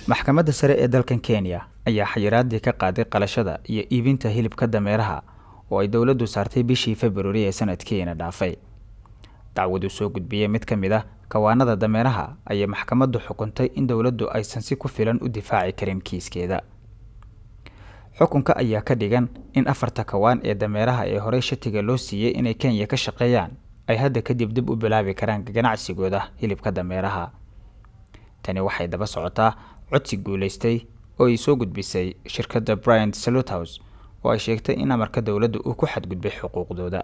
maxkamadda sare ee dalkan Kenya ayaa xayiraadii ka qaaday qalashada iyo iibinta hilibka dameeraha oo ay dawladdu saartay bishii February ee sanadkiina dhaafay. dacwadu soo gudbiyay mid ka mid ah kawaanada dameeraha ayaa maxkamaddu xukuntay in dawladdu aysan si ku filan u difaaci karin kiiskeeda. xukunka ayaa ka dhigan in afarta kawaan ee dameeraha ee hore shatiga loo siiyay inay Kenya ka shaqeeyaan ay hadda kadib dib u bilaabi karaan ganacsigooda hilibka dameeraha. tani waxay daba socotaa codsi guuleystay oo ay soo gudbisay shirkadda Bryant Slaughterhouse oo ay sheegtay in amarka dawladdu uu ku xadgudbay xuquuqdooda.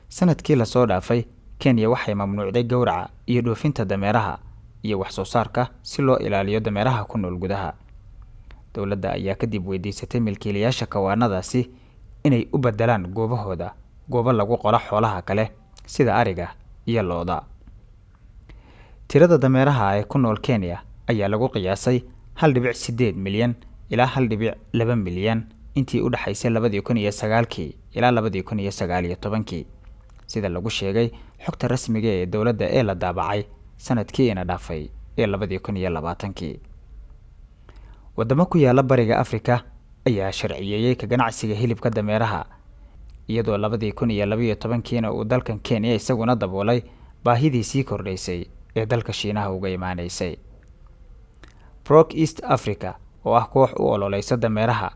sanadkii la soo dhaafay Kenya waxay mamnuucday gowraca iyo dhoofinta dameeraha iyo wax soo saarka si loo ilaaliyo dameeraha ku nool gudaha. dawladda ayaa kadib weydiisatay milkiilayaasha kawaanadaasi inay u bedelaan goobahooda goobo lagu qolo xoolaha kale sida ariga iyo lo'da. tirada dameeraha ee ku nool Kenya ayaa lagu qiyaasay 1.8 milyan ilaa 1.2 milyan intii u dhaxaysay 2009 ilaa 2019 sida lagu sheegay xogta rasmiga ee dawladda ee la daabacay sanadkiina dhaafay ee 2020. wadamo ku yaala bariga Afrika ayaa sharciyeeyay ka ganacsiga hilibka dameeraha iyadoo 2012 uu dalkan Kenya isaguna daboolay baahidii sii kordhaysay ee dalka Shiinaha uga imaanaysay. Proc East Africa oo ah koox u ololeysa dameeraha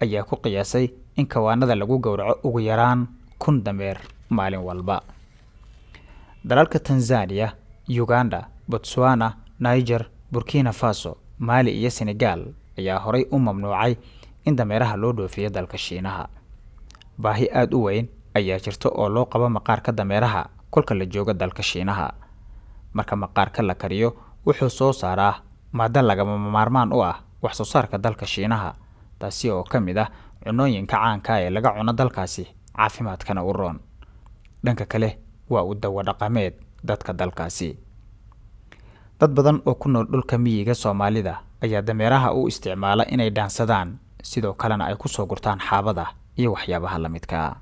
ayaa ku qiyaasay in kawaanada lagu gowraco ugu yaraan 1,000 dameer maalin walba. dalalka Tanzania, Uganda, Botswana, Niger, Burkina Faso, Mali iyo Senegal ayaa horay u mamnuucay in dameeraha loo dhoofiyo dalka Shiinaha. baahi aad u weyn ayaa jirta oo loo qabo maqaarka dameeraha kolka la joogo dalka Shiinaha. marka maqaarka la kariyo wuxuu soo saaraa maaddo lagama maarmaan u ah wax soo saarka dalka Shiinaha, taasi oo ka mid ah cunooyinka caanka ah ee laga cuno dalkaasi caafimaadkana u roon. dhanka kale waa u dawo dhaqameed dadka dalkaasi. dad badan oo ku nool dhulka miyiga Soomaalida ayaa dameeraha u isticmaala inay dhaansadaan sidoo kalena ay ku soo gurtaan xaabada iyo waxyaabaha la midka ah.